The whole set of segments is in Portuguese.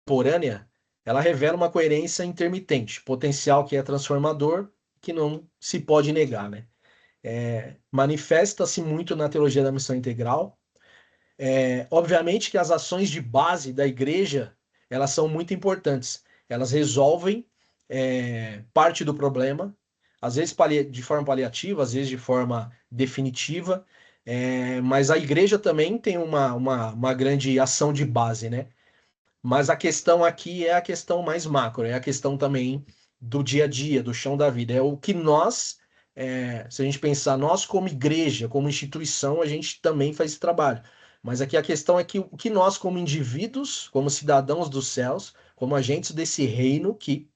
contemporânea, ela revela uma coerência intermitente, potencial que é transformador, que não se pode negar, né? Manifesta-se muito na teologia da missão integral. Obviamente que as ações de base da igreja, elas são muito importantes. Elas resolvem parte do problema, às vezes de forma paliativa, às vezes de forma definitiva, mas a igreja também tem uma grande ação de base, né? Mas a questão aqui é a questão mais macro, é a questão também do dia a dia, do chão da vida. É o que nós, se a gente pensar, nós como igreja, como instituição, a gente também faz esse trabalho. Mas aqui a questão é que o que nós, como indivíduos, como cidadãos dos céus, como agentes desse reino que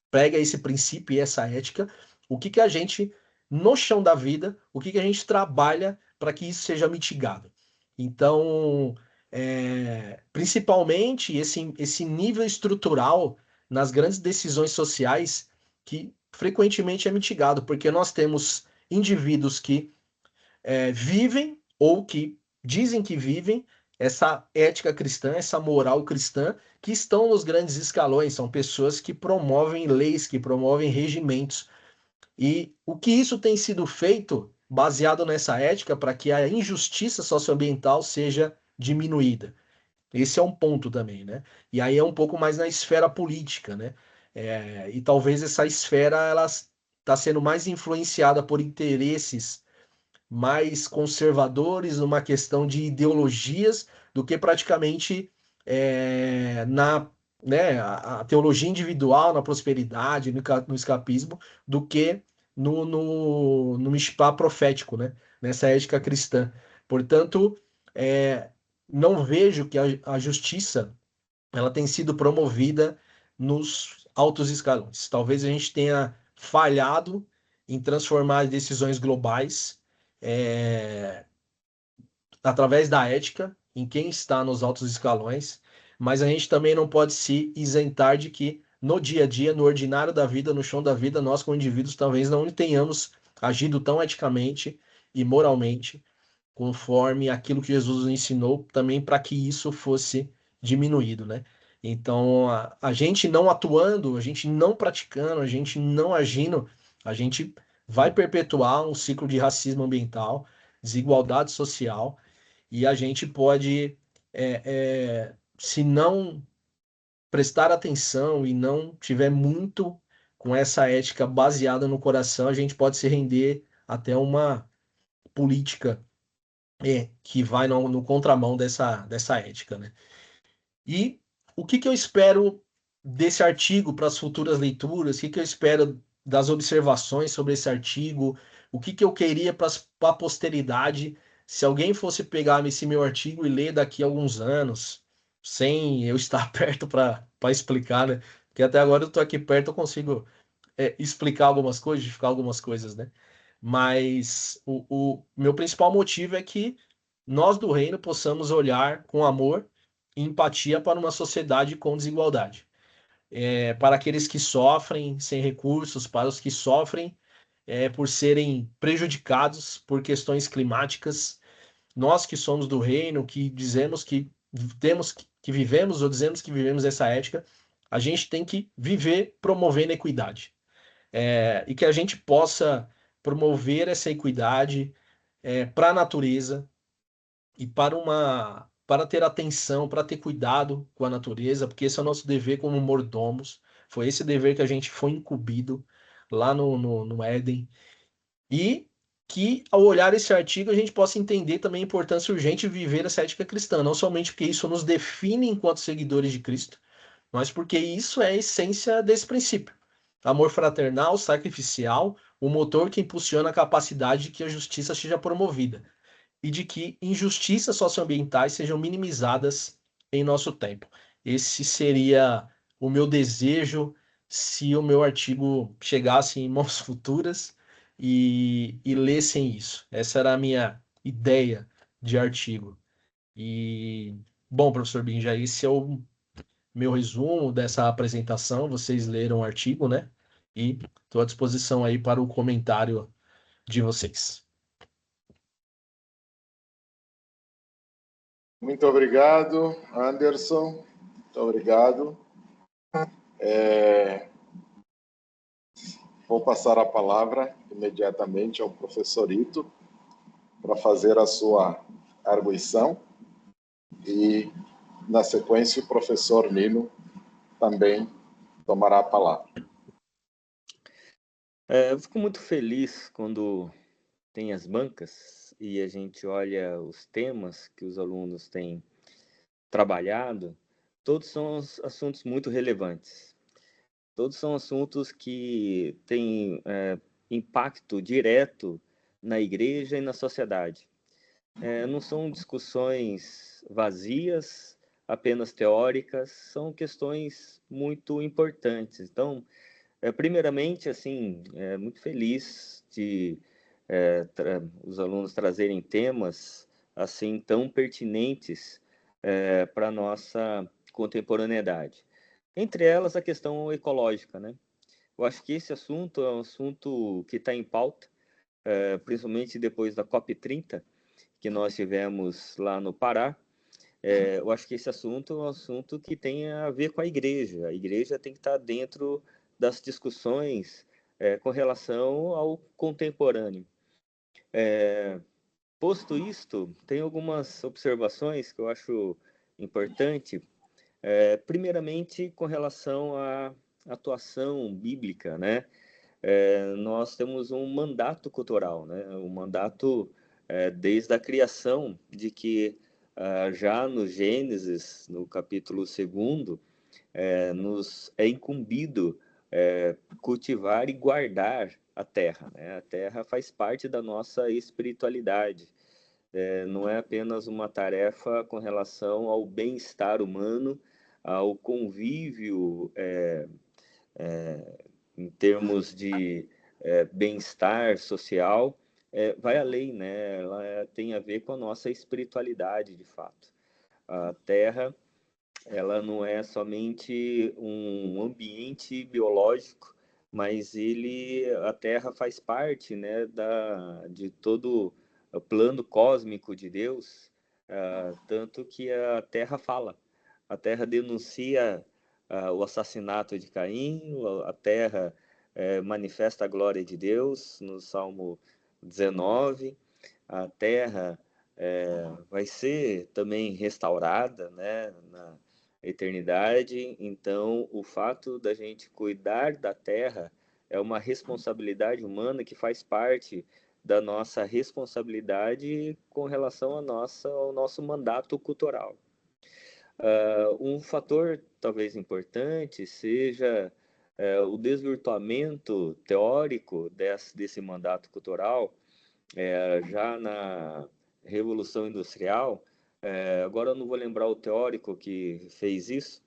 prega esse princípio e essa ética, o que que a gente, no chão da vida, o que que a gente trabalha para que isso seja mitigado. Então, principalmente esse nível estrutural nas grandes decisões sociais que frequentemente é mitigado, porque nós temos indivíduos que vivem ou que dizem que vivem essa ética cristã, essa moral cristã, que estão nos grandes escalões, são pessoas que promovem leis, que promovem regimentos. E o que isso tem sido feito baseado nessa ética para que a injustiça socioambiental seja diminuída. Esse é um ponto também, né? E aí é um pouco mais na esfera política, né? E talvez essa esfera ela está sendo mais influenciada por interesses mais conservadores numa questão de ideologias do que praticamente na né, a teologia individual, na prosperidade, no escapismo, do que no mishpá profético, né, nessa ética cristã. Portanto, não vejo que a justiça ela tem sido promovida nos altos escalões. Talvez a gente tenha falhado em transformar as decisões globais é, através da ética em quem está nos altos escalões, mas a gente também não pode se isentar de que no dia a dia, no ordinário da vida, no chão da vida, nós como indivíduos talvez não tenhamos agido tão eticamente e moralmente conforme aquilo que Jesus nos ensinou, também para que isso fosse diminuído, né? Então, a gente não atuando, a gente não praticando, a gente não agindo, a gente vai perpetuar um ciclo de racismo ambiental, desigualdade social, e a gente pode, se não prestar atenção e não tiver muito com essa ética baseada no coração, a gente pode se render até uma política que vai no contramão dessa ética, né? E o que que eu espero desse artigo para as futuras leituras? O que que eu espero das observações sobre esse artigo? O que que eu queria para a posteridade? Se alguém fosse pegar esse meu artigo e ler daqui a alguns anos, sem eu estar perto para explicar, né? Porque até agora eu estou aqui perto, eu consigo explicar algumas coisas, justificar algumas coisas, né? Mas o meu principal motivo é que nós do reino possamos olhar com amor e empatia para uma sociedade com desigualdade. Para aqueles que sofrem sem recursos, para os que sofrem por serem prejudicados por questões climáticas, nós que somos do reino, que dizemos que temos que vivemos ou dizemos que vivemos essa ética, a gente tem que viver promovendo equidade. E que a gente possa promover essa equidade para a natureza e para ter atenção, para ter cuidado com a natureza, porque esse é o nosso dever como mordomos. Foi esse dever que a gente foi incumbido lá no Éden. E que, ao olhar esse artigo, a gente possa entender também a importância urgente de viver essa ética cristã, não somente porque isso nos define enquanto seguidores de Cristo, mas porque isso é a essência desse princípio. Amor fraternal, sacrificial, o motor que impulsiona a capacidade de que a justiça seja promovida e de que injustiças socioambientais sejam minimizadas em nosso tempo. Esse seria o meu desejo se o meu artigo chegasse em mãos futuras e lessem isso. Essa era a minha ideia de artigo. E, bom, professor Binja, esse é o meu resumo dessa apresentação. Vocês leram o artigo, né? E estou à disposição aí para o comentário de vocês. Muito obrigado, Anderson. Muito obrigado. Vou passar a palavra imediatamente ao professor Ito para fazer a sua arguição e, na sequência, o professor Nino também tomará a palavra. Eu fico muito feliz quando tem as bancas e a gente olha os temas que os alunos têm trabalhado. Todos são assuntos muito relevantes. Todos são assuntos que têm impacto direto na igreja e na sociedade. Não são discussões vazias, apenas teóricas, são questões muito importantes. Então, primeiramente, assim, muito feliz de os alunos trazerem temas assim tão pertinentes para a nossa contemporaneidade. Entre elas, a questão ecológica, né? Eu acho que esse assunto é um assunto que está em pauta, principalmente depois da COP30, que nós tivemos lá no Pará. Eu acho que esse assunto é um assunto que tem a ver com a igreja. A igreja tem que estar dentro das discussões com relação ao contemporâneo. Posto isto, tem algumas observações que eu acho importante. Primeiramente, com relação à atuação bíblica, né? Nós temos um mandato cultural, né? Um mandato desde a criação, de que já no Gênesis, no capítulo 2, nos é incumbido cultivar e guardar a terra, né? A terra faz parte da nossa espiritualidade. Não é apenas uma tarefa com relação ao bem-estar humano, ao convívio em termos de bem-estar social, vai além, né? Ela tem a ver com a nossa espiritualidade, de fato. A terra, ela não é somente um ambiente biológico, mas a terra faz parte, né, de todo o plano cósmico de Deus, tanto que a terra fala. A terra denuncia o assassinato de Caim, a terra manifesta a glória de Deus no Salmo 19, a terra vai ser também restaurada, né, na eternidade. Então, o fato da gente cuidar da terra é uma responsabilidade humana que faz parte da nossa responsabilidade com relação ao nosso mandato cultural. Um fator talvez importante seja o desvirtuamento teórico desse mandato cultural já na Revolução Industrial. Agora eu não vou lembrar o teórico que fez isso,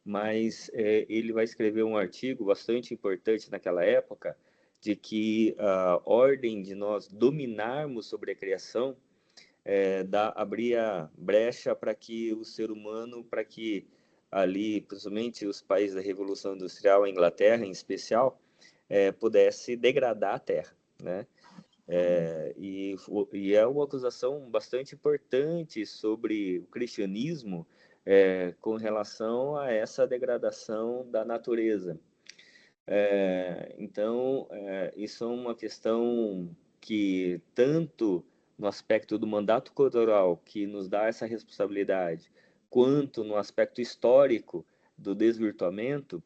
mas ele vai escrever um artigo bastante importante naquela época, de que a ordem de nós dominarmos sobre a criação abria brecha para que o ser humano, para que ali, principalmente os países da Revolução Industrial, a Inglaterra em especial, pudesse degradar a terra, né? E é uma acusação bastante importante sobre o cristianismo com relação a essa degradação da natureza. Então, isso é uma questão que, tanto no aspecto do mandato cultural, que nos dá essa responsabilidade, quanto no aspecto histórico do desvirtuamento,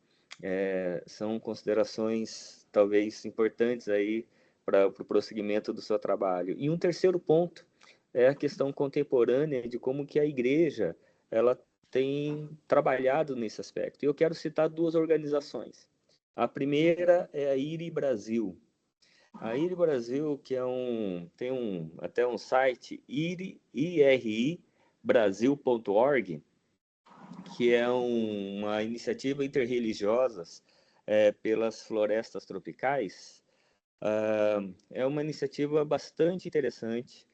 são considerações talvez importantes aí para o prosseguimento do seu trabalho. E um terceiro ponto é a questão contemporânea de como que a igreja ela tem trabalhado nesse aspecto. E eu quero citar duas organizações. A primeira é a IRI Brasil. A IRI Brasil, que tem até um site, iribrasil.org, que é uma iniciativa interreligiosa pelas florestas tropicais. É uma iniciativa bastante interessante,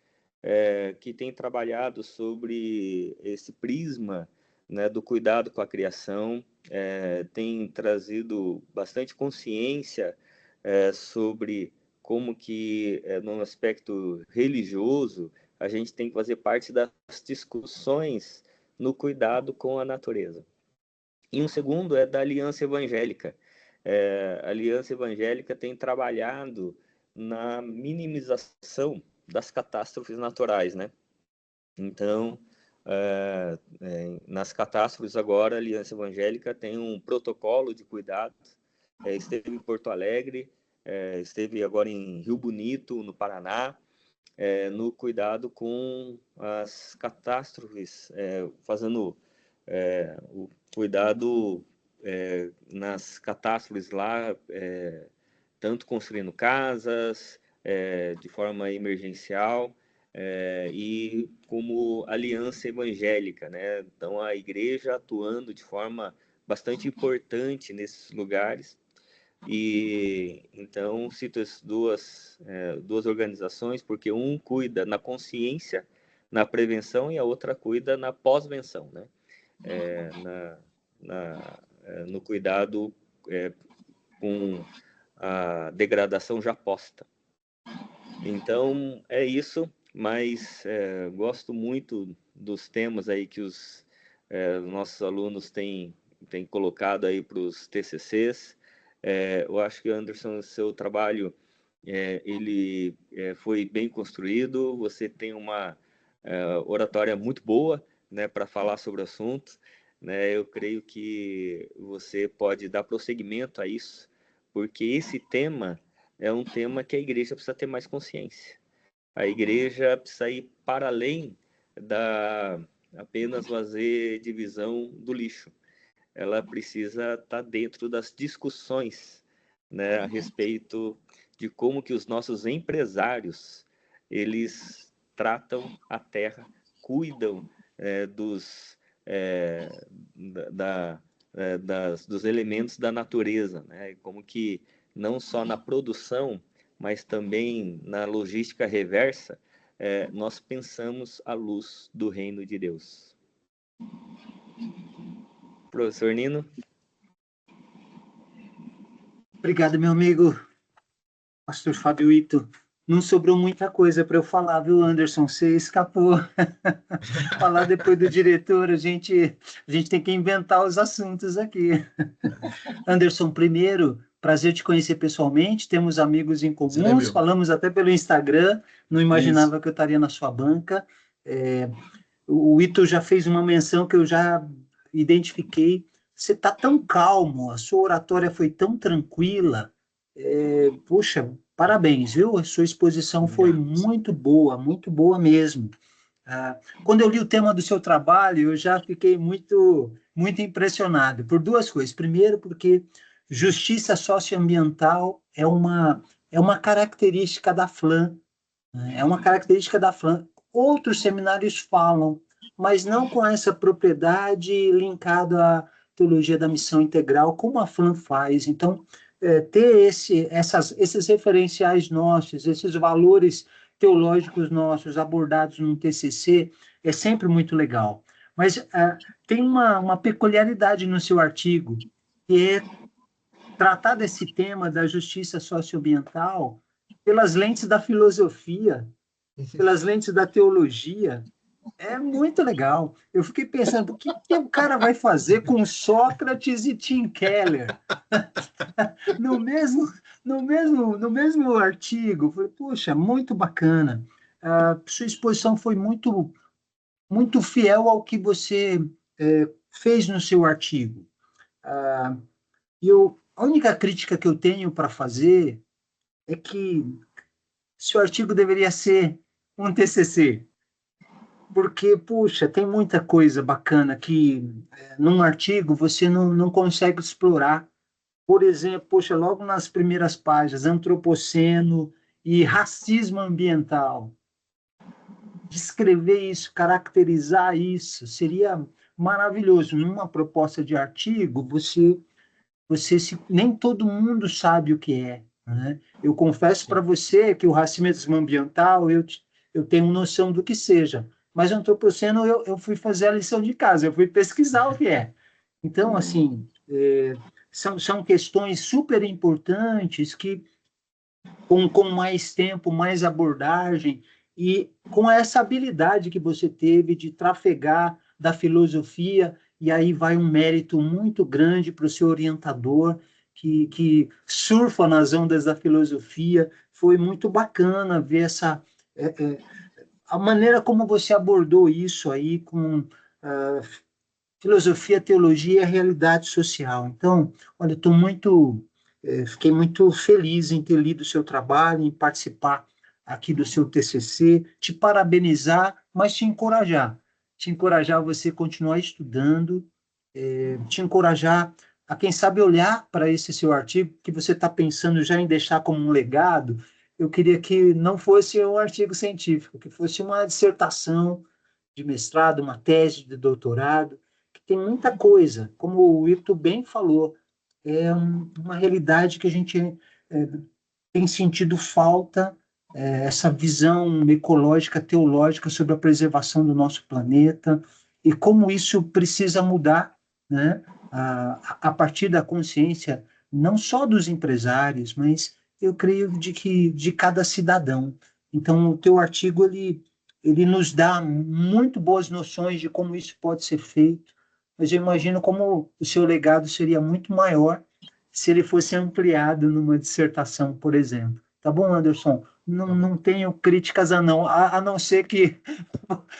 que tem trabalhado sobre esse prisma, né, do cuidado com a criação, tem trazido bastante consciência sobre como que, no aspecto religioso, a gente tem que fazer parte das discussões no cuidado com a natureza. E um segundo é da Aliança Evangélica. A Aliança Evangélica tem trabalhado na minimização das catástrofes naturais, né? Então, nas catástrofes agora, a Aliança Evangélica tem um protocolo de cuidado. Esteve em Porto Alegre, esteve agora em Rio Bonito, no Paraná, no cuidado com as catástrofes, fazendo o cuidado nas catástrofes lá, tanto construindo casas de forma emergencial, e como aliança evangélica, né? Então, a igreja atuando de forma bastante importante nesses lugares. E então cito as duas organizações, porque um cuida na consciência, na prevenção, e a outra cuida na pós-venção, né? No cuidado com a degradação já posta. Então, é isso, mas gosto muito dos temas aí que os nossos alunos têm colocado aí para os TCCs. Eu acho que, Anderson, o seu trabalho ele foi bem construído, você tem uma oratória muito boa, né, para falar sobre o assunto, né? Eu creio que você pode dar prosseguimento a isso, porque esse tema é um tema que a igreja precisa ter mais consciência. A igreja precisa ir para além da apenas fazer divisão do lixo. Ela precisa estar dentro das discussões, né, a respeito de como que os nossos empresários eles tratam a terra, cuidam dos dos elementos da natureza, né? Como que não só na produção, mas também na logística reversa, nós pensamos à luz do reino de Deus. Professor Nino? Obrigado, meu amigo, pastor Fábio Ito. Não sobrou muita coisa para eu falar, viu, Anderson? Você escapou. Falar depois do diretor, a gente tem que inventar os assuntos aqui. Anderson, primeiro, prazer te conhecer pessoalmente, temos amigos em comuns, falamos até pelo Instagram, não imaginava que eu estaria na sua banca. O Ito já fez uma menção que eu já identifiquei. Você está tão calmo, a sua oratória foi tão tranquila. Puxa, parabéns, viu? A sua exposição foi muito boa mesmo. Quando eu li o tema do seu trabalho, eu já fiquei muito impressionado por duas coisas. Primeiro, porque justiça socioambiental é uma característica da FLAM, né? É uma característica da FLAM. Outros seminários falam, mas não com essa propriedade linkada à teologia da missão integral, como a FLAM faz. Então, ter esses referenciais nossos, esses valores teológicos nossos abordados no TCC é sempre muito legal. Mas tem uma peculiaridade no seu artigo, que é tratar desse tema da justiça socioambiental pelas lentes da filosofia, pelas lentes da teologia. É muito legal. Eu fiquei pensando, o que o cara vai fazer com Sócrates e Tim Keller? no mesmo artigo. Falei, puxa, muito bacana. Sua exposição foi muito fiel ao que você fez no seu artigo. A única crítica que eu tenho para fazer é que seu artigo deveria ser um TCC, porque, puxa, tem muita coisa bacana que num artigo você não consegue explorar. Por exemplo, poxa, logo nas primeiras páginas, antropoceno e racismo ambiental. Descrever isso, caracterizar isso, seria maravilhoso. Numa proposta de artigo, nem todo mundo sabe o que é, né? Eu confesso para você que o racismo ambiental, eu tenho noção do que seja, mas o antropoceno eu fui fazer a lição de casa, eu fui pesquisar o que é. Então, assim, são questões super importantes que, com mais tempo, mais abordagem, e com essa habilidade que você teve de trafegar da filosofia e aí vai um mérito muito grande para o seu orientador, que surfa nas ondas da filosofia. Foi muito bacana ver a maneira como você abordou isso aí com filosofia, teologia e a realidade social. Então, olha, fiquei muito feliz em ter lido o seu trabalho, em participar aqui do seu TCC, te parabenizar, mas te encorajar a você continuar estudando, te encorajar a, quem sabe, olhar para esse seu artigo que você está pensando já em deixar como um legado. Eu queria que não fosse um artigo científico, que fosse uma dissertação de mestrado, uma tese de doutorado, que tem muita coisa, como o Wilton bem falou, uma realidade que a gente tem sentido falta, essa visão ecológica, teológica sobre a preservação do nosso planeta e como isso precisa mudar, né, a partir da consciência não só dos empresários, mas eu creio de cada cidadão. Então, o teu artigo ele nos dá muito boas noções de como isso pode ser feito, mas eu imagino como o seu legado seria muito maior se ele fosse ampliado numa dissertação, por exemplo. Tá bom, Anderson? Não tenho críticas a não ser que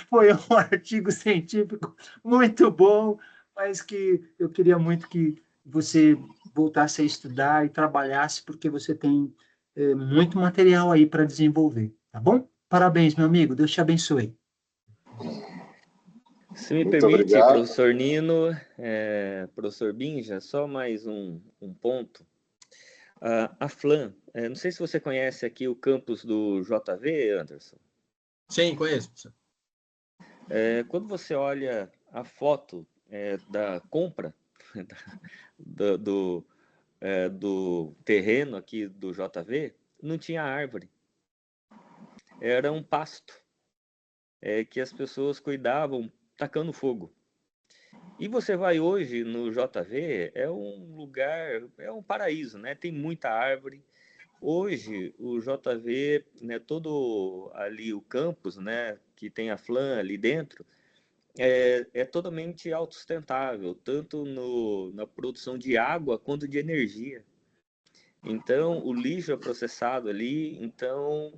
foi um artigo científico muito bom, mas que eu queria muito que você voltasse a estudar e trabalhasse, porque você tem muito material aí para desenvolver, tá bom? Parabéns, meu amigo. Deus te abençoe. Se me Muito permite, obrigado. professor Nino, professor Binja, só mais um ponto. A FLAM, não sei se você conhece aqui o campus do JV, Anderson. Sim, conheço, professor. Quando você olha a foto da compra do terreno aqui do JV, não tinha árvore. Era um pasto que as pessoas cuidavam tacando fogo. E você vai hoje no JV, é um lugar, é um paraíso, né? Tem muita árvore. Hoje o JV, né, todo ali o campus, né, que tem a FLAM ali dentro, é totalmente autossustentável, tanto na produção de água quanto de energia. Então, o lixo é processado ali, então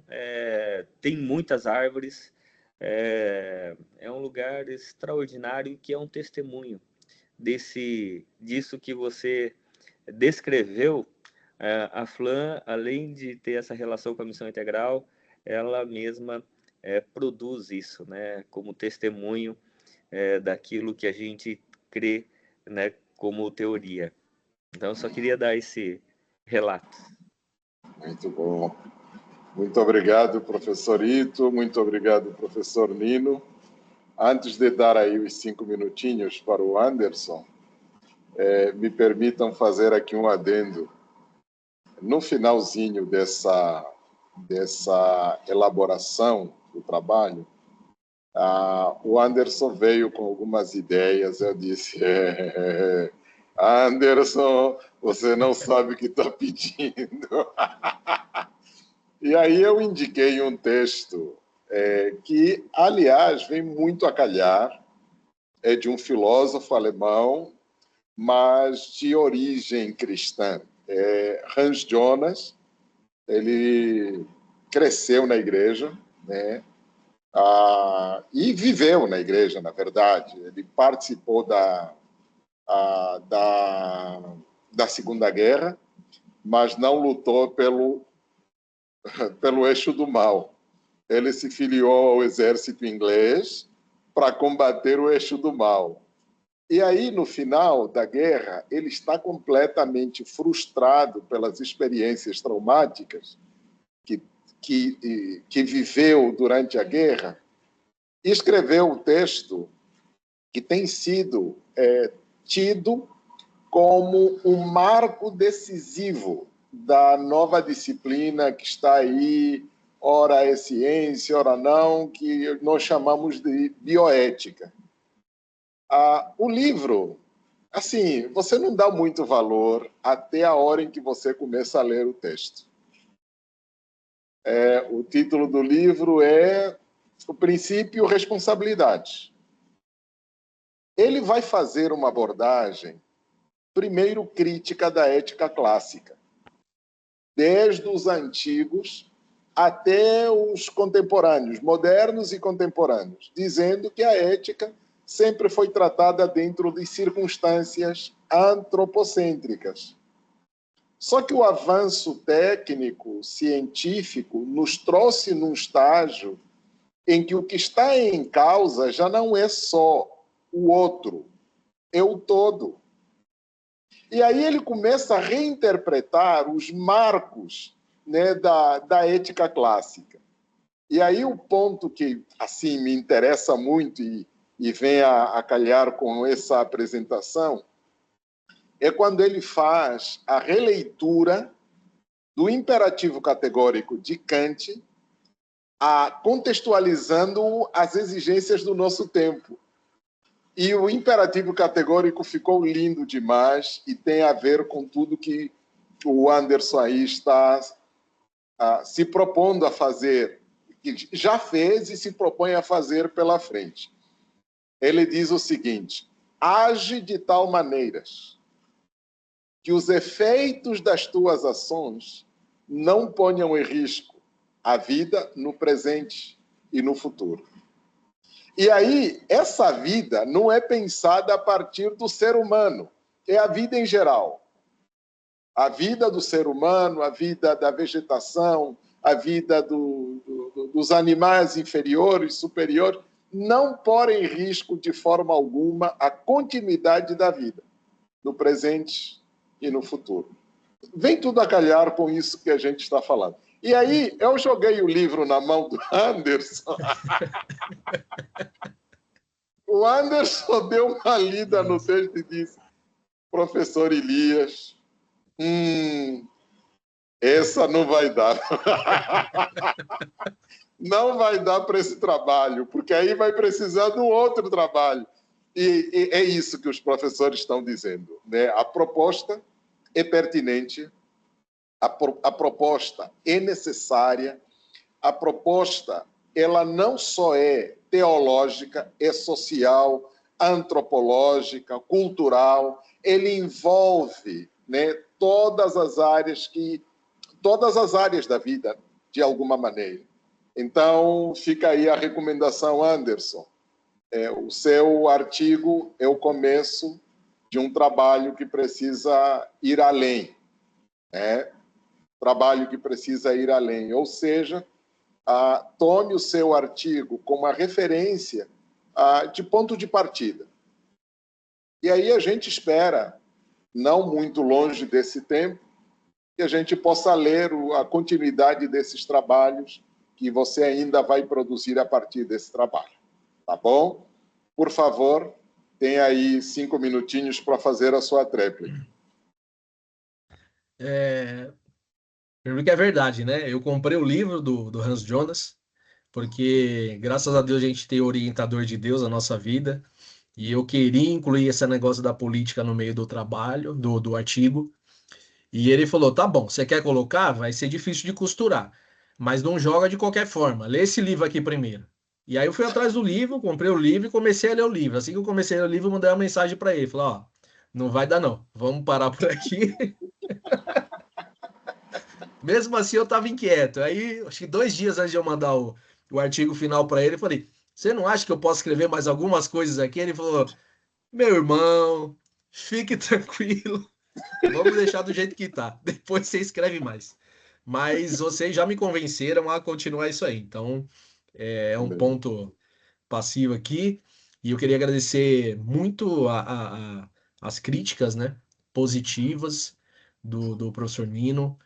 tem muitas árvores, é um lugar extraordinário que é um testemunho disso que você descreveu. A FLAM, além de ter essa relação com a missão integral, ela mesma produz isso, né, como testemunho daquilo que a gente crê, né, como teoria. Então, eu só queria dar esse relato. Muito bom. Muito obrigado, professor Ito. Muito obrigado, professor Nino. Antes de dar aí os 5 minutinhos para o Anderson, me permitam fazer aqui um adendo. No finalzinho dessa elaboração do trabalho, o Anderson veio com algumas ideias. Eu disse, Anderson, você não sabe o que está pedindo. E aí eu indiquei um texto que, aliás, vem muito a calhar, é de um filósofo alemão, mas de origem cristã. Hans Jonas, ele cresceu na igreja, né? E viveu na igreja, na verdade. Ele participou da Segunda Guerra, mas não lutou pelo eixo do mal. Ele se filiou ao exército inglês para combater o eixo do mal. E aí, no final da guerra, ele está completamente frustrado pelas experiências traumáticas que viveu durante a guerra, e escreveu um texto que tem sido tido como um marco decisivo da nova disciplina que está aí, ora é ciência, ora não, que nós chamamos de bioética. O livro, assim, você não dá muito valor até a hora em que você começa a ler o texto. O título do livro é O Princípio Responsabilidade. ele vai fazer uma abordagem, primeiro, crítica da ética clássica, desde os antigos até os contemporâneos, modernos e contemporâneos, dizendo que a ética sempre foi tratada dentro de circunstâncias antropocêntricas. Só que o avanço técnico, científico, nos trouxe num estágio em que o que está em causa já não é só o outro, é o todo. E aí ele começa a reinterpretar os marcos, né, da ética clássica. E aí o ponto que assim me interessa muito e vem a calhar com essa apresentação é quando ele faz a releitura do imperativo categórico de Kant, contextualizando as exigências do nosso tempo. E o imperativo categórico ficou lindo demais e tem a ver com tudo que o Anderson aí está se propondo a fazer, que já fez e se propõe a fazer pela frente. Ele diz o seguinte: age de tal maneira que os efeitos das tuas ações não ponham em risco a vida no presente e no futuro. E aí, essa vida não é pensada a partir do ser humano, é a vida em geral. A vida do ser humano, a vida da vegetação, a vida dos animais inferiores, superiores, não põe em risco de forma alguma a continuidade da vida, no presente e no futuro. Vem tudo a calhar com isso que a gente está falando. E aí, eu joguei o livro na mão do Anderson. O Anderson deu uma lida no texto e disse: professor Elias, essa não vai dar. Não vai dar para esse trabalho, porque aí vai precisar de um outro trabalho. E é isso que os professores estão dizendo, né? A proposta é pertinente, a proposta é necessária, a proposta ela não só é teológica, é social, antropológica, cultural, ele envolve, né, todas as áreas da vida, de alguma maneira. Então, fica aí a recomendação, Anderson. O seu artigo é o começo de um trabalho que precisa ir além, né? Trabalho que precisa ir além, ou seja, tome o seu artigo como uma referência de ponto de partida. E aí a gente espera, não muito longe desse tempo, que a gente possa ler a continuidade desses trabalhos que você ainda vai produzir a partir desse trabalho. Tá bom? Por favor, tem aí 5 minutinhos para fazer a sua tréplica. Primeiro que é verdade, né? Eu comprei o livro do Hans Jonas, porque graças a Deus a gente tem o orientador de Deus na nossa vida, e eu queria incluir esse negócio da política no meio do trabalho, do artigo, e ele falou, tá bom, você quer colocar? Vai ser difícil de costurar, mas não joga de qualquer forma, lê esse livro aqui primeiro. E aí eu fui atrás do livro, comprei o livro e comecei a ler o livro. Assim que eu comecei a ler o livro, eu mandei uma mensagem para ele, falei, ó, não vai dar não, vamos parar por aqui. Mesmo assim, eu estava inquieto. Aí, acho que 2 dias antes de eu mandar o artigo final para ele, eu falei: você não acha que eu posso escrever mais algumas coisas aqui? Ele falou: meu irmão, fique tranquilo, vamos deixar do jeito que tá. Depois você escreve mais. Mas vocês já me convenceram a continuar isso aí. Então, é um ponto passivo aqui. E eu queria agradecer muito as críticas, né, positivas do professor Nino,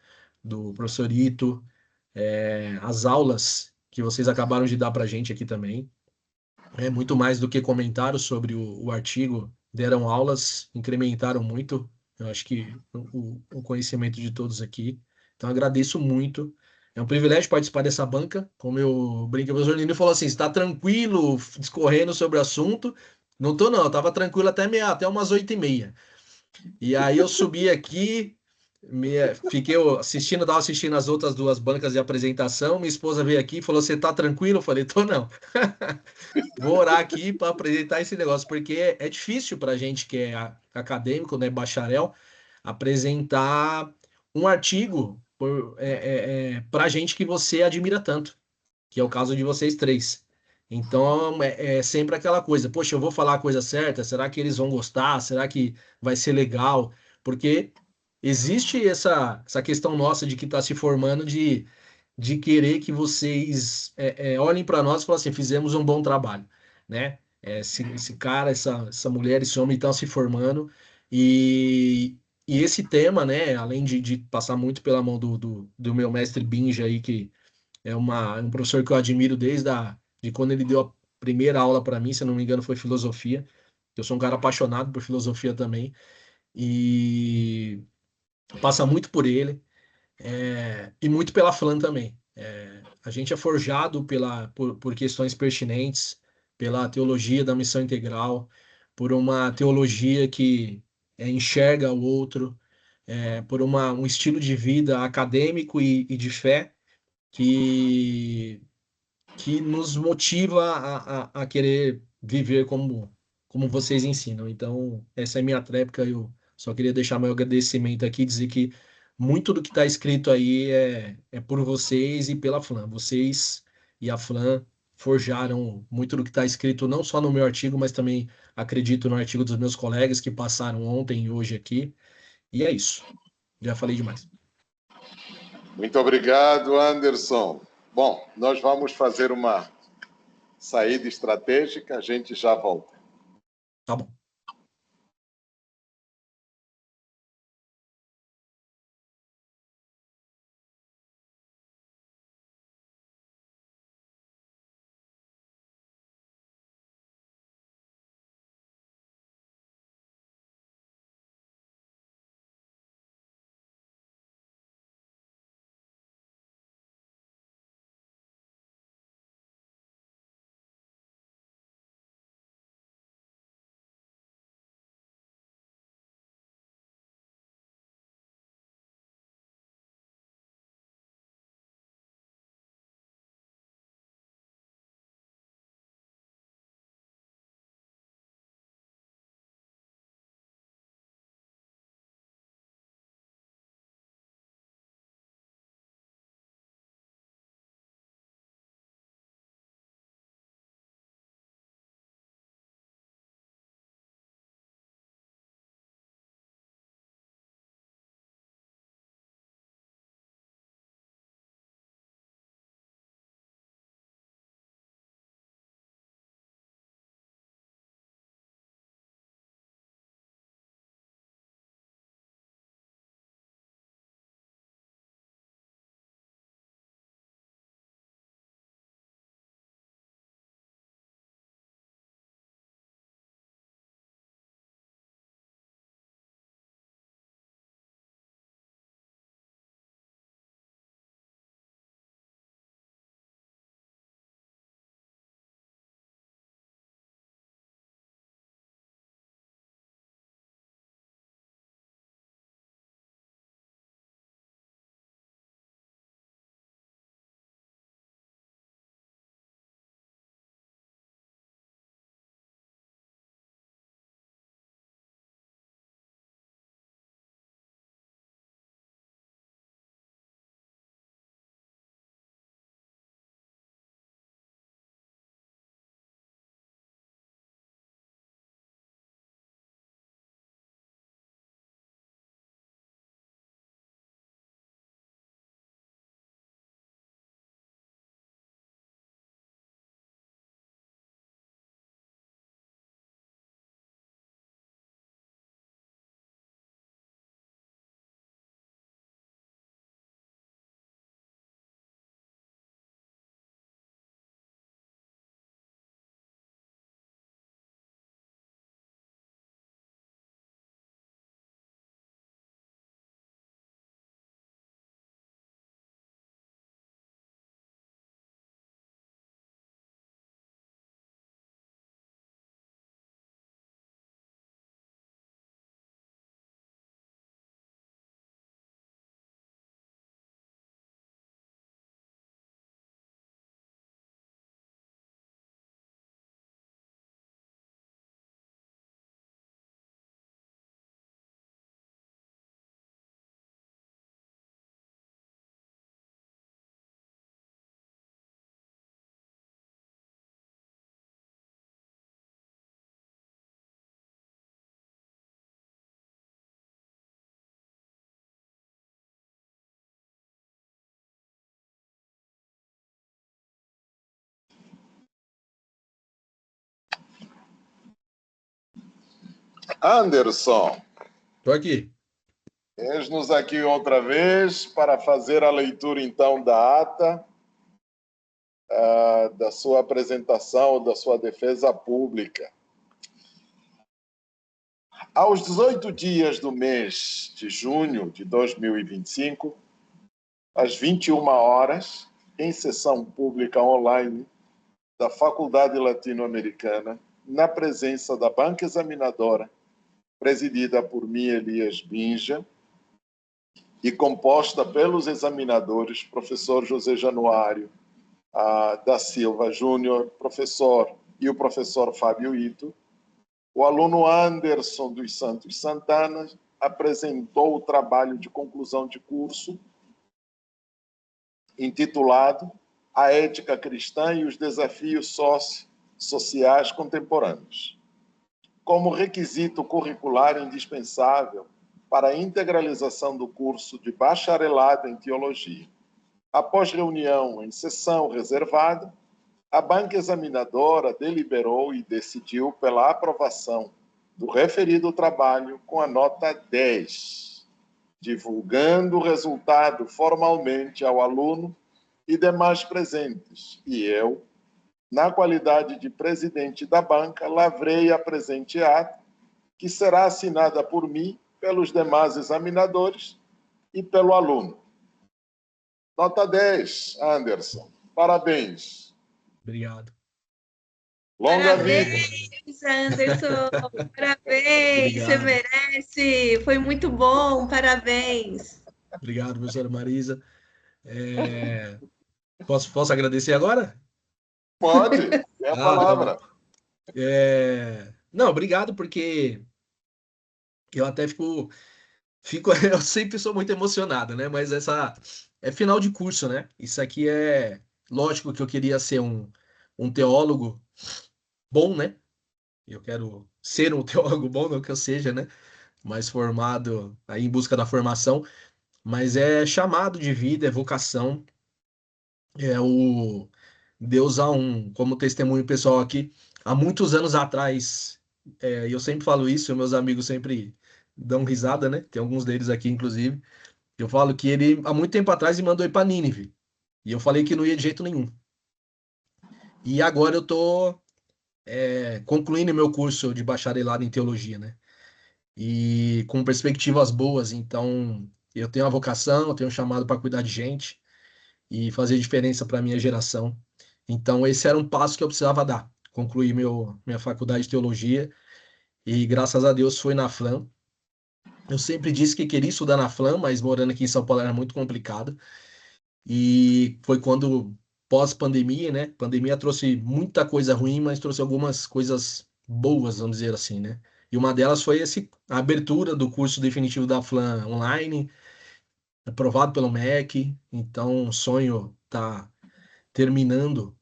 do professor Ito, as aulas que vocês acabaram de dar para a gente aqui também. É muito mais do que comentários sobre o artigo, deram aulas, incrementaram muito, eu acho que o conhecimento de todos aqui. Então, agradeço muito. É um privilégio participar dessa banca. Como eu brinquei, o professor Nino falou assim: está tranquilo, discorrendo sobre o assunto? Não tô, não, eu estava tranquilo até umas 8h30. E aí eu subi aqui, Fiquei assistindo, tava assistindo as outras duas bancas de apresentação. Minha esposa veio aqui e falou: Você tá tranquilo? Eu falei: Tô não. Vou orar aqui para apresentar esse negócio, porque é difícil para a gente que é acadêmico, né, bacharel, apresentar um artigo para gente que você admira tanto, que é o caso de vocês três. Então é sempre aquela coisa: Poxa, eu vou falar a coisa certa? Será que eles vão gostar? Será que vai ser legal? Porque existe essa questão nossa de que está se formando de querer que vocês olhem para nós e falem assim: fizemos um bom trabalho, né? Esse cara, essa mulher, esse homem estão se formando e, e esse tema, né? Além de passar muito pela mão do meu mestre Binja aí, que é um professor que eu admiro de quando ele deu a primeira aula para mim, se eu não me engano, foi filosofia. Eu sou um cara apaixonado por filosofia também e passa muito por ele. E muito pela Flan também. A gente é forjado por questões pertinentes, pela teologia da missão integral, por uma teologia que enxerga o outro, por um estilo de vida acadêmico e de fé que, que nos motiva a querer viver como vocês ensinam. Então, essa é a minha tréplica. Eu só queria deixar meu agradecimento aqui, dizer que muito do que está escrito aí é por vocês e pela Flan. Vocês e a Flan forjaram muito do que está escrito, não só no meu artigo, mas também acredito no artigo dos meus colegas que passaram ontem e hoje aqui. E é isso. Já falei demais. Muito obrigado, Anderson. Bom, nós vamos fazer uma saída estratégica, a gente já volta. Tá bom. Anderson, Tô aqui. eis-nos aqui outra vez para fazer a leitura, então, da ata da sua apresentação, da sua defesa pública. Aos 18 dias do mês de junho de 2025, às 21 horas, em sessão pública online da Faculdade Latino-Americana, na presença da banca examinadora, presidida por mim, Elias Binja, e composta pelos examinadores, professor José Januário da Silva Júnior, professor, e o professor Fábio Ito, o aluno Anderson dos Santos Santana apresentou o trabalho de conclusão de curso intitulado A Ética Cristã e os Desafios Sociais Contemporâneos, como requisito curricular indispensável para a integralização do curso de bacharelado em teologia. Após reunião em sessão reservada, a banca examinadora deliberou e decidiu pela aprovação do referido trabalho com a nota 10, divulgando o resultado formalmente ao aluno e demais presentes. E eu, na qualidade de presidente da banca, lavrei a presente ata, que será assinada por mim, pelos demais examinadores e pelo aluno. Nota 10, Anderson. Parabéns. Obrigado. Longa vida. Parabéns, Anderson. Parabéns, você Obrigado. merece. Foi muito bom, parabéns. Obrigado, professora Marisa. Posso agradecer agora? Pode, é a Tá palavra. bom. Não, obrigado, porque eu até fico, eu sempre sou muito emocionado, né? Mas essa é final de curso, né? Isso aqui é lógico que eu queria ser um teólogo bom, né? Eu quero ser um teólogo bom, não que eu seja, né? Mais formado aí em busca da formação, mas é chamado de vida, é vocação, é o Deus como testemunho pessoal aqui, há muitos anos atrás, e eu sempre falo isso, meus amigos sempre dão risada, né? Tem alguns deles aqui, inclusive. Eu falo que ele, há muito tempo atrás, me mandou ir para Nínive. E eu falei que não ia de jeito nenhum. E agora eu tô concluindo meu curso de bacharelado em teologia, né? E com perspectivas boas. Então, eu tenho a vocação, eu tenho um chamado para cuidar de gente e fazer diferença para minha geração. Então, esse era um passo que eu precisava dar. Concluir minha faculdade de teologia e, graças a Deus, foi na FLAM. Eu sempre disse que queria estudar na FLAM, mas morando aqui em São Paulo era muito complicado. E foi quando, pós-pandemia, né? Pandemia trouxe muita coisa ruim, mas trouxe algumas coisas boas, vamos dizer assim, né? E uma delas foi a abertura do curso definitivo da FLAM online, aprovado pelo MEC. Então, o sonho tá terminando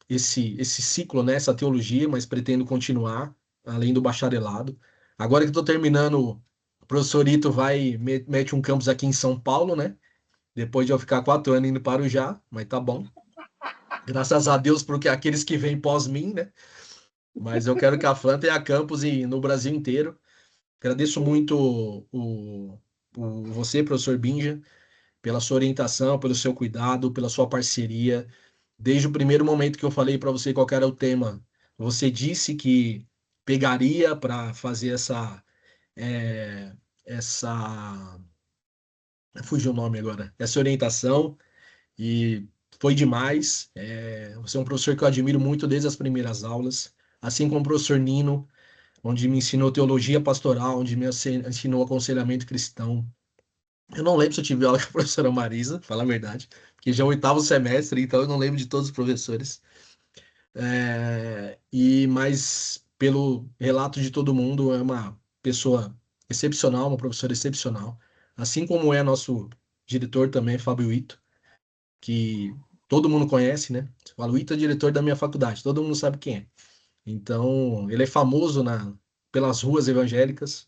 esse ciclo, né? Essa teologia, mas pretendo continuar, além do bacharelado. Agora que estou terminando, o professor Ito mete um campus aqui em São Paulo, né? Depois de eu ficar 4 anos indo para o já, mas tá bom. Graças a Deus, porque aqueles que vêm pós mim, né? Mas eu quero que a FLAM tenha campus no Brasil inteiro. Agradeço muito você, professor Binja, pela sua orientação, pelo seu cuidado, pela sua parceria. Desde o primeiro momento que eu falei para você qual era o tema, você disse que pegaria para fazer é, essa, fugiu o nome agora, essa orientação. E foi demais. Você é um professor que eu admiro muito desde as primeiras aulas, assim como o professor Nino, onde me ensinou teologia pastoral, onde me ensinou aconselhamento cristão. Eu não lembro se eu tive aula com a professora Marisa, fala a verdade, porque já é o 8º semestre, então eu não lembro de todos os professores. Mas pelo relato de todo mundo, é uma pessoa excepcional, uma professora excepcional, assim como é nosso diretor também, Fábio Ito, que todo mundo conhece, né? O Ito é diretor da minha faculdade, todo mundo sabe quem é. Então, ele é famoso pelas ruas evangélicas.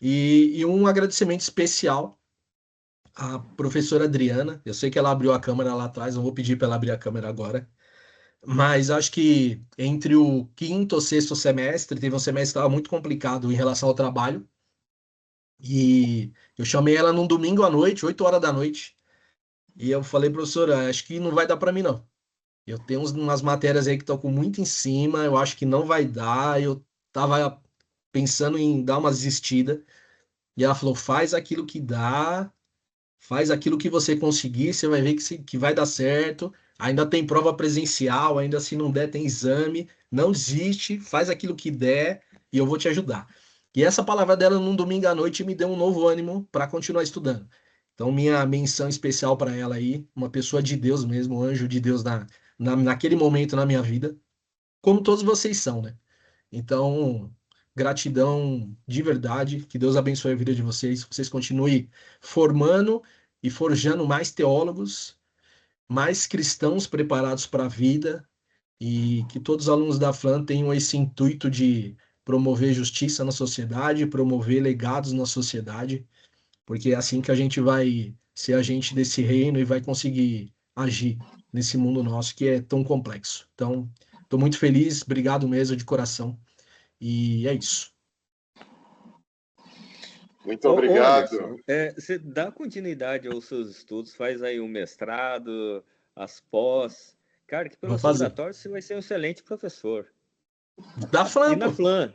E um agradecimento especial à professora Adriana. Eu sei que ela abriu a câmera lá atrás, não vou pedir para ela abrir a câmera agora. mas acho que entre o quinto ou sexto semestre, teve um semestre que estava muito complicado em relação ao trabalho, e eu chamei ela num domingo à noite, 8 horas da noite, e eu falei, professora, acho que não vai dar para mim, não. Eu tenho umas matérias aí que estão com muito em cima, eu acho que não vai dar, eu tava pensando em dar uma desistida, e ela falou, faz aquilo que dá, faz aquilo que você conseguir, você vai ver que vai dar certo. Ainda tem prova presencial, ainda se não der, tem exame. Não desiste, faz aquilo que der e eu vou te ajudar. E essa palavra dela num domingo à noite me deu um novo ânimo para continuar estudando. Então, minha menção especial para ela aí, uma pessoa de Deus mesmo, um anjo de Deus naquele momento na minha vida, como todos vocês são, né? Então, gratidão de verdade, que Deus abençoe a vida de vocês, que vocês continuem formando e forjando mais teólogos, mais cristãos preparados para a vida e que todos os alunos da FLAM tenham esse intuito de promover justiça na sociedade, promover legados na sociedade, porque é assim que a gente vai ser agente desse reino e vai conseguir agir nesse mundo nosso que é tão complexo. Então, estou muito feliz, obrigado mesmo de coração. E é isso. Muito Ô obrigado. Anderson, você dá continuidade aos seus estudos, faz aí um mestrado, as pós. Cara, que pelo Vou seu fazer. oratório você vai ser um excelente professor. Da E Flam, na pô. FLAM?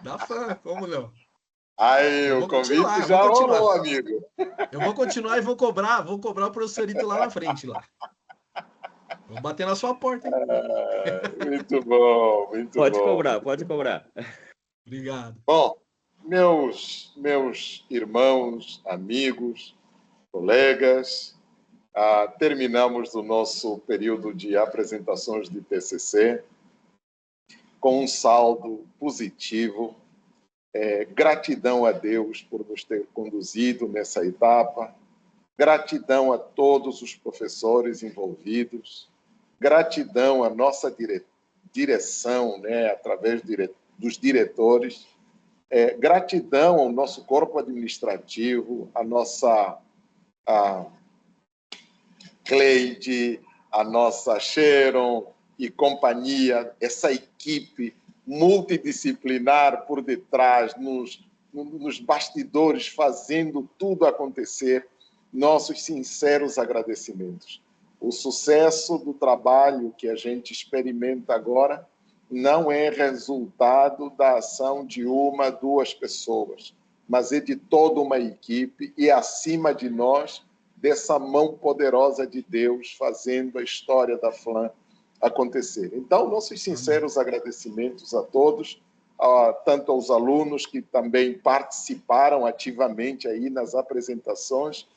Da Flam, como não? Aí, Eu o vou convite continuar, eu vou já rolou, continuar. amigo. Eu vou continuar e vou cobrar o professorito lá na frente, lá. Vou bater na sua porta, hein? Muito bom, muito Pode bom. cobrar, pode cobrar. Obrigado. Bom, meus irmãos, amigos, colegas, terminamos o nosso período de apresentações de TCC com um saldo positivo. Gratidão a Deus por nos ter conduzido nessa etapa. Gratidão a todos os professores envolvidos. Gratidão à nossa direção, né, através dos diretores. Gratidão ao nosso corpo administrativo, a nossa Cleide, a nossa Sharon e companhia, essa equipe multidisciplinar por detrás, nos bastidores, fazendo tudo acontecer. Nossos sinceros agradecimentos. O sucesso do trabalho que a gente experimenta agora não é resultado da ação de uma, duas pessoas, mas é de toda uma equipe e, acima de nós, dessa mão poderosa de Deus fazendo a história da FLAM acontecer. Então, nossos sinceros agradecimentos a todos, tanto aos alunos que também participaram ativamente aí nas apresentações,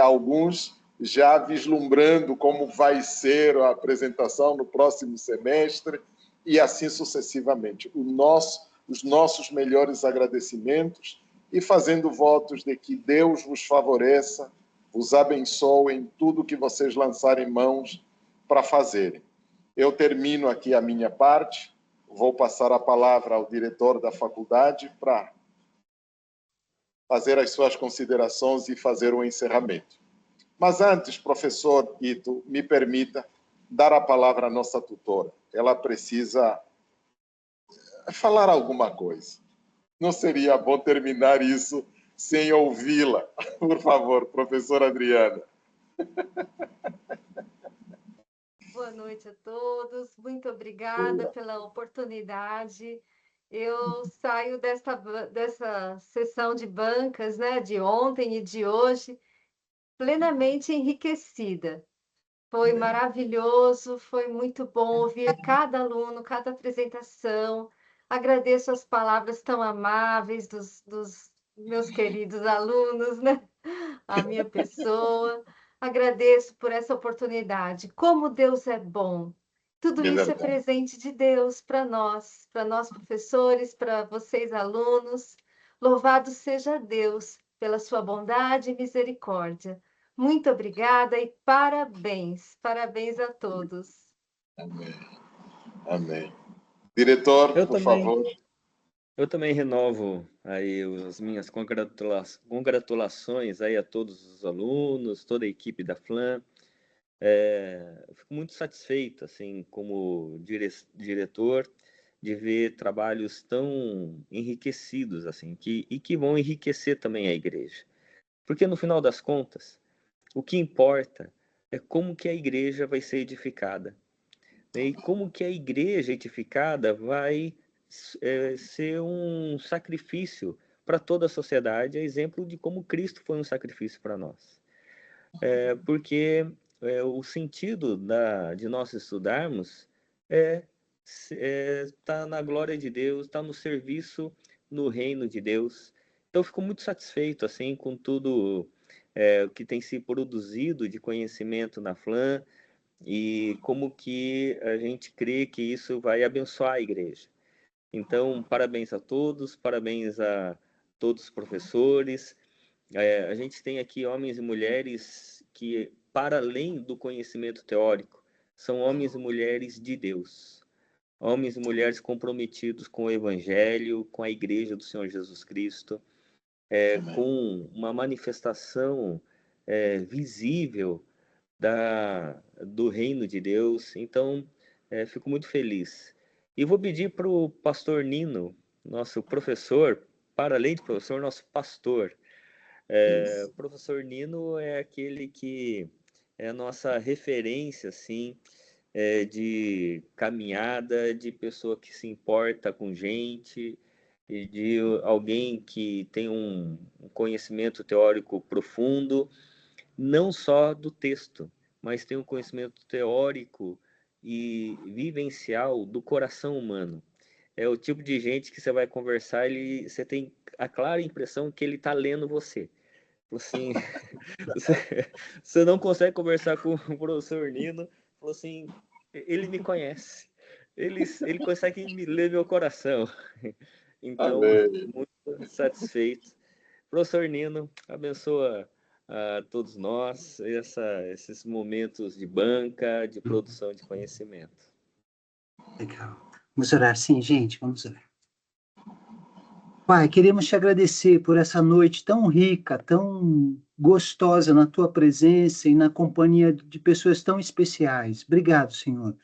alguns já vislumbrando como vai ser a apresentação no próximo semestre e assim sucessivamente. Os nossos melhores agradecimentos e fazendo votos de que Deus vos favoreça, vos abençoe em tudo que vocês lançarem mãos para fazerem. Eu termino aqui a minha parte, vou passar a palavra ao diretor da faculdade para fazer as suas considerações e fazer o encerramento. Mas antes, professor Ito, me permita dar a palavra à nossa tutora. Ela precisa falar alguma coisa. Não seria bom terminar isso sem ouvi-la? Por favor, professora Adriana. Boa noite a todos. Muito obrigada pela oportunidade. Eu saio dessa sessão de bancas, né, de ontem e de hoje, plenamente enriquecida. Foi maravilhoso, foi muito bom ouvir cada aluno, cada apresentação. Agradeço as palavras tão amáveis dos meus queridos alunos, né? A minha pessoa. Agradeço por essa oportunidade. Como Deus é bom. Tudo É isso é verdade. presente de Deus para nós professores, para vocês alunos. Louvado seja Deus pela sua bondade e misericórdia. Muito obrigada e parabéns. Parabéns a todos. Amém. Amém. Diretor, Eu por também, favor. eu também renovo aí as minhas congratulações aí a todos os alunos, toda a equipe da FLAM. Eu fico muito satisfeito, assim, como diretor, de ver trabalhos tão enriquecidos, assim, que vão enriquecer também a igreja. Porque, no final das contas, o que importa é como que a igreja vai ser edificada. E como que a igreja edificada vai ser um sacrifício para toda a sociedade, é exemplo de como Cristo foi um sacrifício para nós. Porque o sentido de nós estudarmos tá na glória de Deus, está no serviço no reino de Deus. Então, eu fico muito satisfeito assim com tudo que tem se produzido de conhecimento na FLAM e como que a gente crê que isso vai abençoar a igreja. Então, parabéns a todos, parabéns a todos os professores. A gente tem aqui homens e mulheres que, para além do conhecimento teórico, são homens e mulheres de Deus. Homens e mulheres comprometidos com o Evangelho, com a Igreja do Senhor Jesus Cristo, com uma manifestação visível do reino de Deus. Então, fico muito feliz. E vou pedir para o pastor Nino, nosso professor, para além de professor, nosso pastor. O professor Nino é aquele que é a nossa referência, assim, de caminhada, de pessoa que se importa com gente, e de alguém que tem um conhecimento teórico profundo, não só do texto, mas tem um conhecimento teórico e vivencial do coração humano. É o tipo de gente que você vai conversar, você tem a clara impressão que ele está lendo você. Assim, você não consegue conversar com o professor Nino, falou assim, ele me conhece, ele consegue ler meu coração. Então, muito satisfeito. Professor Nino, abençoa a todos nós esses momentos de banca, de produção de conhecimento. Legal. Vamos orar, sim, gente, vamos orar. Pai, queremos te agradecer por essa noite tão rica, tão gostosa na tua presença e na companhia de pessoas tão especiais. Obrigado, Senhor.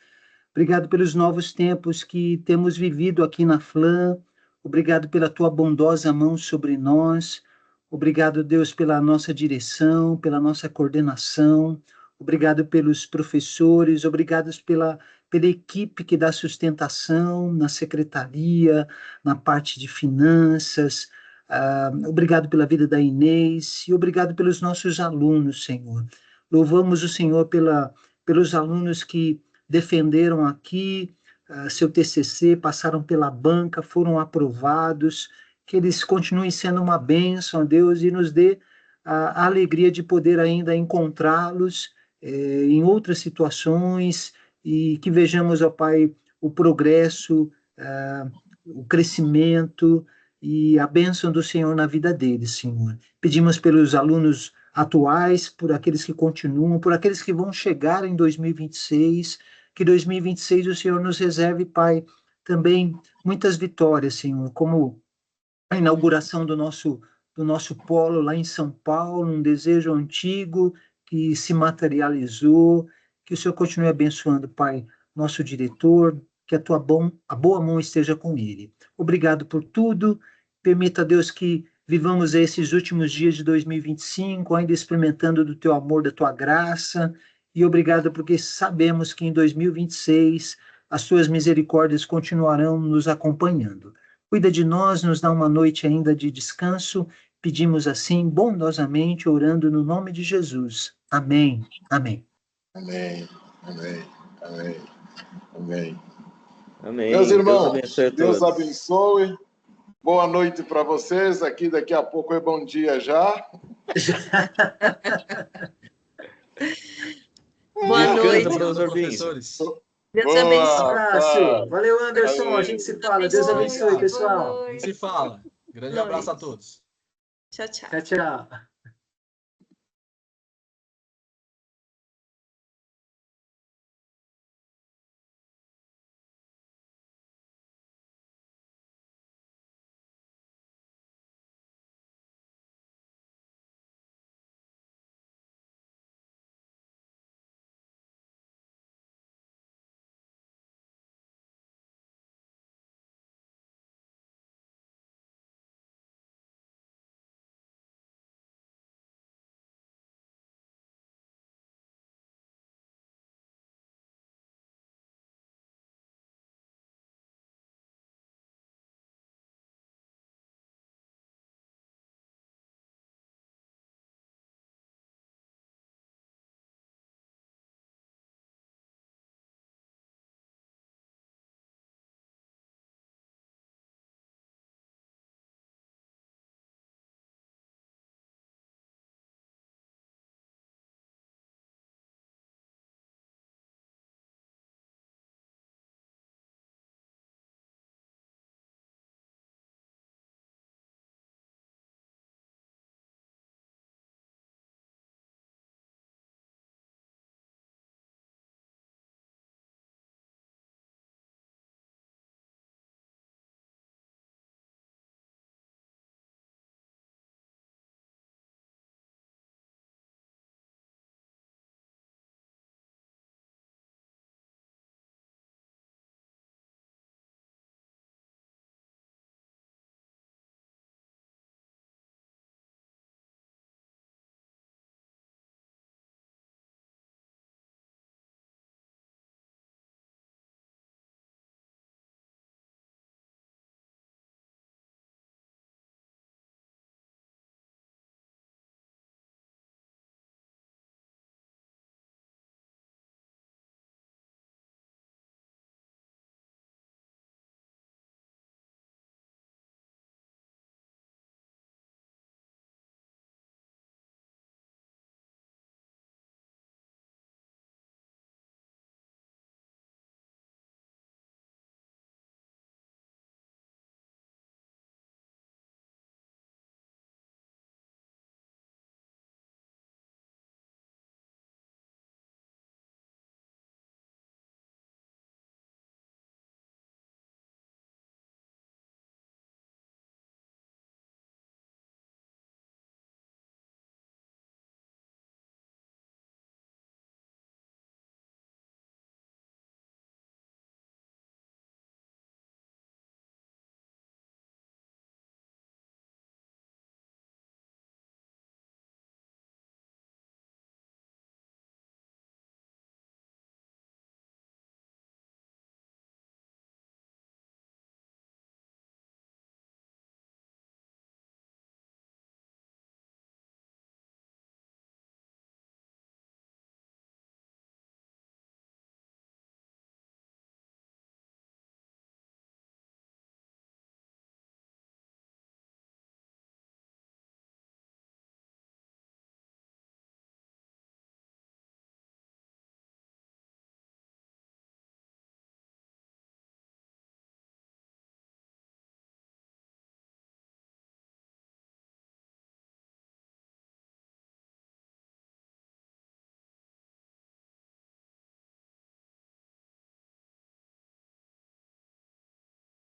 Obrigado pelos novos tempos que temos vivido aqui na FLAM. Obrigado pela tua bondosa mão sobre nós. Obrigado, Deus, pela nossa direção, pela nossa coordenação. Obrigado pelos professores. Obrigado pela equipe que dá sustentação na secretaria, na parte de finanças. Obrigado pela vida da Inês e obrigado pelos nossos alunos, Senhor. Louvamos o Senhor pelos alunos que defenderam aqui seu TCC, passaram pela banca, foram aprovados, que eles continuem sendo uma bênção a Deus e nos dê a alegria de poder ainda encontrá-los em outras situações e que vejamos, ó Pai, o progresso, o crescimento e a bênção do Senhor na vida deles, Senhor. Pedimos pelos alunos atuais, por aqueles que continuam, por aqueles que vão chegar em 2026, que 2026 o Senhor nos reserve, Pai, também muitas vitórias, Senhor, como a inauguração do nosso polo lá em São Paulo, um desejo antigo que se materializou, que o Senhor continue abençoando, Pai, nosso diretor, que a boa mão esteja com ele. Obrigado por tudo, permita, Deus, que vivamos esses últimos dias de 2025, ainda experimentando do teu amor, da tua graça, e obrigado porque sabemos que em 2026 as tuas misericórdias continuarão nos acompanhando. Cuida de nós, nos dá uma noite ainda de descanso, pedimos assim, bondosamente, orando no nome de Jesus. Amém, amém. Amém, amém, amém, amém. Amém. Meus irmãos, Deus abençoe. Boa noite para vocês. Aqui daqui a pouco é bom dia já. Boa noite, professores. Deus abençoe. Um abraço. Valeu, Anderson. Amém. A gente se fala. Deus abençoe, pessoal. A gente se fala. Grande abraço a todos. Tchau, tchau. Tchau, tchau.